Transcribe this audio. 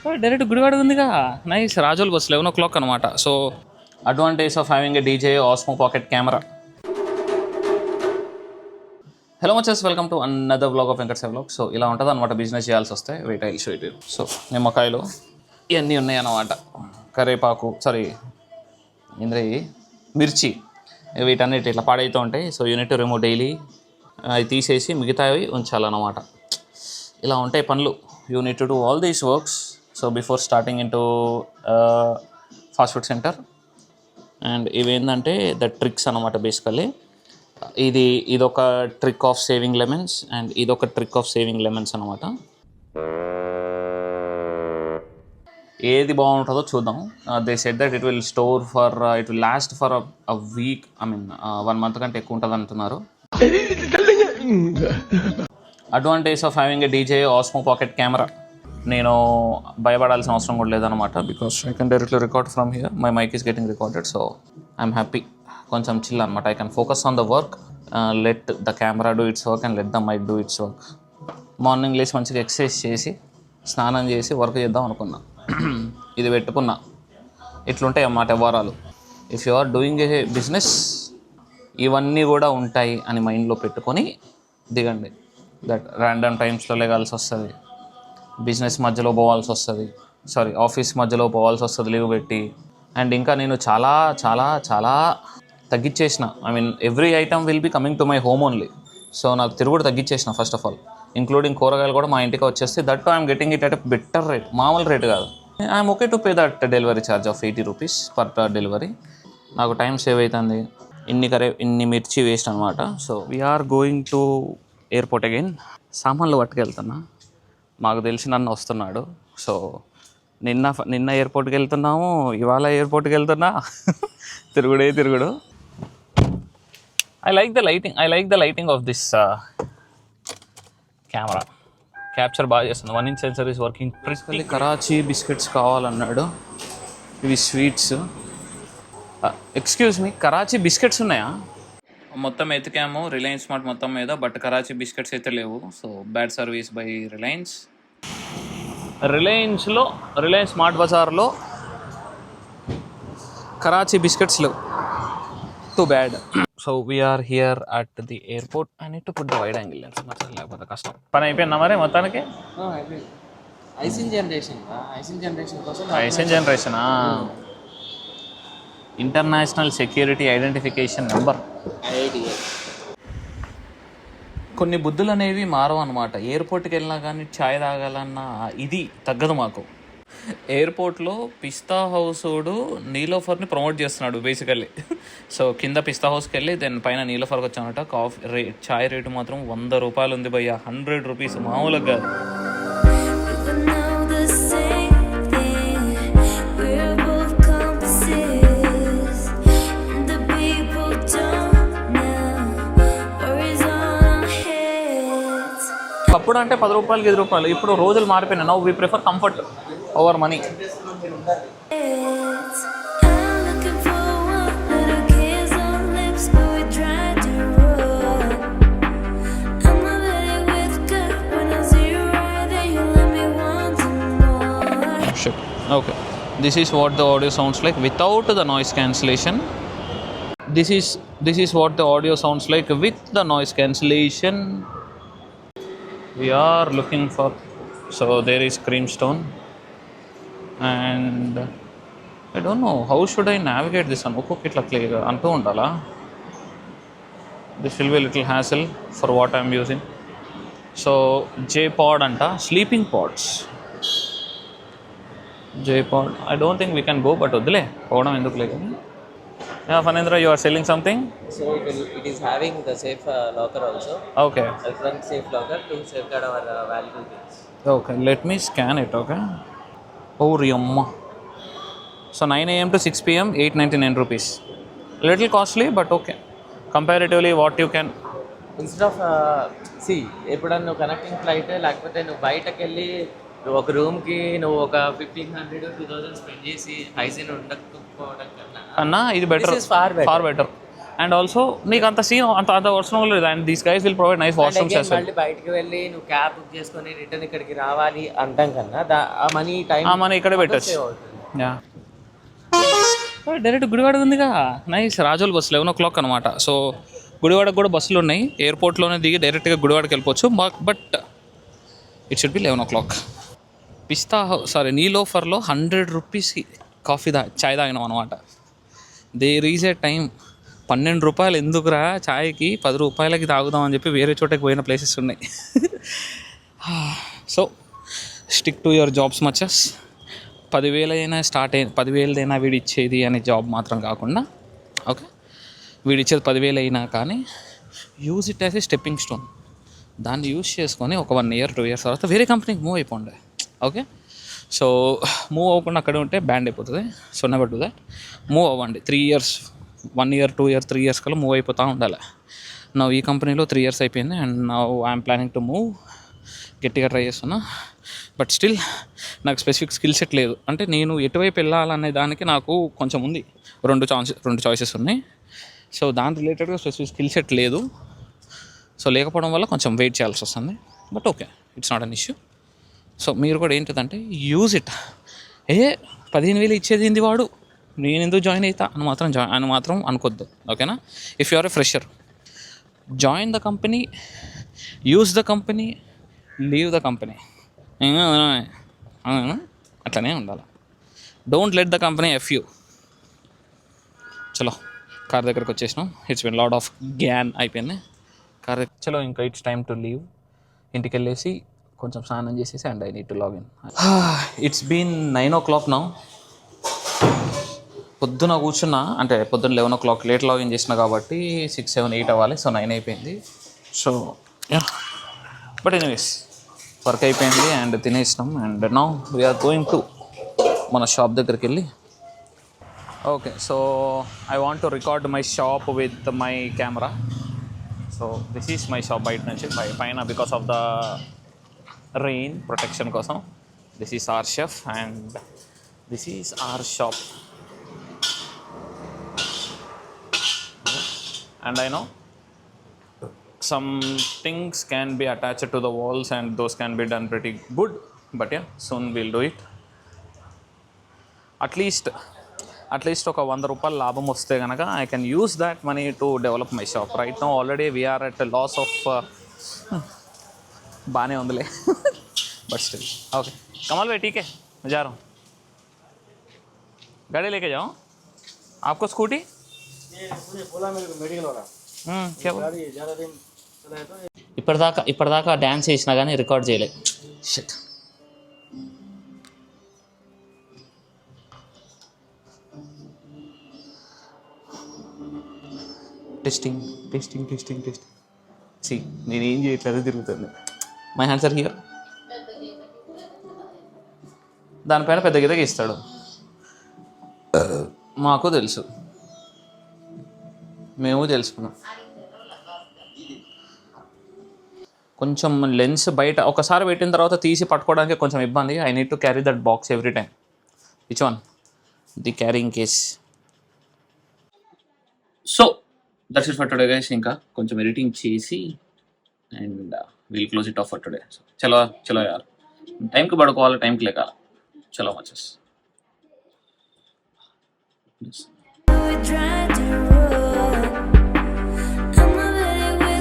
Direct Gudivada ఉందిగా. Nice. Razole bus 11 o'clock అనమాట. So advantage of having a DJI Osmo pocket camera. Hello మచెస్, welcome to another vlog of Venkat vlog. So ఇలా ఉంటుంది అనమాట business చేయాల్సి వస్తే. Wait I'll show it. So నిమ్మకాయలు ఇవన్నీ ఉన్నాయి అన్నమాట. కరేపాకు మిర్చి, వీటన్నిటి ఇట్లా పాడైతూ ఉంటాయి. So unit remove daily. అవి తీసేసి మిగతావి ఉంచాలన్నమాట. ఇలా ఉంటాయి పనులు. You need to do all these works so before starting in to fast food centre. And ఇవేంటంటే ద ట్రిక్స్ అనమాట బేసికల్లీ. ఇదొక trick of saving lemons and ఇదొక ట్రిక్ ఆఫ్ సేవింగ్ లెమన్స్ అనమాట. ఏది బాగుంటుందో చూద్దాం. They said that it will store for it will last for a week, I mean 1 month కంటే ఎక్కువ ఉంటుంది అంటున్నారు. Advantage of having a DJI Osmo pocket camera. నేను భయపడాల్సిన అవసరం కూడా లేదనమాట. Because I can directly record from here. My mic is getting recorded. So I'm happy. కొంచెం చిల్ అనమాట. I can focus on the work, let the camera do its work and let the mic do its work. Morning లేచి మంచిగా exercise చేసి స్నానం చేసి work చేద్దాం అనుకున్నా. ఇది పెట్టుకున్నా. ఇట్లుంటాయి అన్నమాట వ్యవహారాలు. If you are doing a business ఇవన్నీ కూడా ఉంటాయి అని మైండ్లో పెట్టుకొని దిగండి. దట్ ర్యాండమ్ టైమ్స్లో లేగాల్సి వస్తుంది, బిజినెస్ మధ్యలో పోవాల్సి వస్తుంది, ఆఫీస్ మధ్యలో పోవాల్సి వస్తుంది లీవ్ పెట్టి. అండ్ ఇంకా నేను చాలా చాలా చాలా తగ్గించేసిన. I mean every item will be coming to my home only. So నాకు తిరుగుడు తగ్గించేసిన ఫస్ట్ ఆఫ్ ఆల్. ఇంక్లూడింగ్ కూరగాయలు కూడా మా ఇంటికి వచ్చేస్తే. That I'm getting it at a better rate. మామూలు రేట్ కాదు. I'm okay to pay that delivery charge of 80 rupees per delivery. నాకు టైం సేవ్ అవుతుంది. ఇన్ని మిర్చి వేస్ట్ అనమాట. So we're going to airport again. సామాన్లు పట్టుకెళ్తున్నా. మాకు తెలిసిన అన్న వస్తున్నాడు. సో నిన్న ఎయిర్పోర్ట్కి వెళ్తున్నాము, ఇవాళ ఎయిర్పోర్ట్కి వెళ్తున్నా. తిరుగుడు. I like the lighting of this camera. Capture బాగా చేస్తుంది. 1-inch sensor is working precisely. Karachi biscuits కావాలన్నాడు. ఇవి sweets. Excuse me, Karachi biscuits ఉన్నాయా? మొత్తం ఎతికాము రిలయన్స్ స్మార్ట్ మొత్తం మీద, బట్ కరాచీ బిస్కెట్స్ అయితే లేవు. So bad service by Reliance smart బజార్లో కరాచీ బిస్కెట్స్ లేవు. Too bad. So we're here at the airport. I need to put the wide angle lens, లేకపోతే కష్టం. పని అయిపోయిందా మరి మొత్తానికి? ఐసిన్ జనరేషనా? International security identification number. కొన్ని బుద్ధులు అనేవి మారవు అనమాట. ఎయిర్పోర్ట్కి వెళ్ళినా కానీ ఛాయ్ తాగాలన్నా ఇది తగ్గదు మాకు. ఎయిర్పోర్ట్లో పిస్తా హౌసోడు నీలోఫర్ని ప్రమోట్ చేస్తున్నాడు బేసికల్లీ. సో కింద పిస్తా హౌస్కి వెళ్ళి దాని పైన నీలోఫర్కి వచ్చానట. ఛాయ్ రేటు మాత్రం 100 రూపాయలు ఉంది భయ్య. 100 rupees మామూలుగా కాదు. అప్పుడు అంటే 10 రూపాయలు 5 రూపాయలు. ఇప్పుడు రోజులు మారిపోయినాయి. Now we prefer comfort over money. Okay, this is what the audio sounds like without the noise cancellation. This is what the audio sounds like with the noise cancellation. We are looking for, so there is Creamstone and I don't know how should I navigate this one. Okokitla clear antu undala. This will be a little hassle for what I am using. So J-pod anta, sleeping pods. J-pod, I don't think we can go, but odle podam enduku le. Yeah, Fanendra, you are selling something? So it is having the safe locker also. Okay. A front safe locker to safeguard our valuable things. Okay, let me scan it, okay? Oh, Riyamma. So 9 AM to 6 PM, 899 rupees. Little costly, but okay. Comparatively, what you can... Instead of, ఎప్పుడన్నా నువ్వు connecting flight లేకపోతే నువ్వు బయటకు వెళ్ళి ఒక రూమ్కి నువ్వు ఒక 1500-2000 స్పెండ్ చేసి హైజీన్ ఉండకపోవడం కన్నా ఇది better, far better. And also నీకు అంత సీన్ అంత అవసరం లేదు. And these guys will provide nice washrooms as well. మళ్ళీ బయటికి వెళ్ళి నువ్వు క్యాబ్ బుక్ చేసుకొని రిటర్న్ ఇక్కడికి రావాలి అంటాం కన్నా ఆ మనీ టైం ఆ మనీ ఇక్కడే పెట్టచ్చు. యా డైరెక్ట్ గుడివాడ ఉందిగా, నైస్. రాజోల్ బస్ 11 o'clock అనమాట. సో గుడివాడకు కూడా బస్సులు ఉన్నాయి. ఎయిర్పోర్ట్లోనే దిగి డైరెక్ట్గా గుడివాడకి వెళ్ళిపోవచ్చు. But it should be 11 o'clock. నీలోఫర్లో 100 రూపీస్కి కాఫీ చాయ్ తాగినాం అనమాట. దేర్ ఈజ్ ఏ టైం 12 రూపాయలు ఎందుకురా చాయ్కి, 10 రూపాయలకి తాగుదాం అని చెప్పి వేరే చోటకి పోయిన ప్లేసెస్ ఉన్నాయి. So stick to your jobs మచస్. 10,000 అయినా 10,000 వీడి ఇచ్చేది అనే జాబ్ మాత్రం కాకుండా, ఓకే, వీడి ఇచ్చేది 10,000 అయినా కానీ use it as a stepping stone. దాన్ని యూజ్ చేసుకొని ఒక 1 year 2 years తర్వాత వేరే కంపెనీకి మూవ్ అయిపోండి. ఓకే, సో మూవ్ అవ్వకుండా అక్కడే ఉంటే బ్యాండ్ అయిపోతుంది. So never do that. Move అవ్వండి. 3 years 1 year 2 years 3 years కల్లా మూవ్ అయిపోతూ ఉండాలి. నా ఈ కంపెనీలో 3 years అయిపోయింది. అండ్ నా ఐఎమ్ ప్లానింగ్ టు మూవ్. గట్టిగా ట్రై చేస్తున్నా. బట్ స్టిల్ నాకు స్పెసిఫిక్ స్కిల్ సెట్ లేదు. అంటే నేను ఎటువైపు వెళ్ళాలనే దానికి నాకు కొంచెం ఉంది. రెండు చాయిసెస్ ఉన్నాయి. సో దాని రిలేటెడ్గా స్పెసిఫిక్ స్కిల్ సెట్ లేదు. సో లేకపోవడం వల్ల కొంచెం వెయిట్ చేయాల్సి వస్తుంది. But okay, it's not an issue. So మీరు కూడా ఏంటిదంటే యూజ్ ఇట్. 15,000 ఇచ్చేది ఏంది వాడు, నేను ఎందుకు జాయిన్ అవుతా అని మాత్రం అనుకోద్దు. ఓకేనా? If you are a fresher, join the company, use the company, leave the company. అట్లనే ఉండాలి. Don't let the company F you. చలో కార్ దగ్గరకు వచ్చేసినాం. It's been lot of gyan అయిపోయింది కార్. చలో ఇంకా ఇట్స్ టైమ్ టు లీవ్. ఇంటికి వెళ్ళేసి కొంచెం స్నానం చేసేసి and I need to login. It's been 9 o'clock now. పొద్దున కూర్చున్నా, అంటే పొద్దున్న 11 o'clock లేట్ లాగిన్ చేసిన కాబట్టి 6, 7, 8 అవ్వాలి. సో 9 అయిపోయింది. So yeah, but anyways work అయిపోయింది అండ్ తినేసినాం. And now we're going to మన షాప్ దగ్గరికి వెళ్ళి. Okay, so I want to record my shop with my camera. So this is my shop. బయట నుంచి పైన because of the rain protection కోసం. This is our chef and this is our shop. And I know some things can be attached to the walls and those can be done pretty good, but yeah, soon we'll do it. At least ఒక 100 రూపాయలు లాభం వస్తే కనుక I can use that money to develop my shop. Right now already we are at a loss of బాగానే ఉందిలే. but still okay, कमल भाई ठीक है, मैं जा रहा हूँ. गाड़ी लेके जाओ. आपको स्कूटी बोला मेडिकल वाला. क्या बोला? ఇప్పటిదాకా డ్యాన్స్ చేసినా కానీ రికార్డ్ చేయలేదు. షిట్. టెస్టింగ్. సి నేనేం చేయట్లేదు, తిరుగుతుంది. My hands are here. దానిపైన పెద్ద గీతగా ఇస్తాడు. మాకు తెలుసు, మేము తెలుసుకున్నాం. కొంచెం లెన్స్ బయట ఒకసారి పెట్టిన తర్వాత తీసి పట్టుకోవడానికి కొంచెం ఇబ్బంది. I need to carry that box every time. Which one? The carrying case. So that's it for today guys. ఇంకా కొంచెం ఎడిటింగ్ చేసి and will close it of for today. So చలో యార్, టైంకి పడుకోవాలి, టైంకి లేకాలి. చలో మచెస్.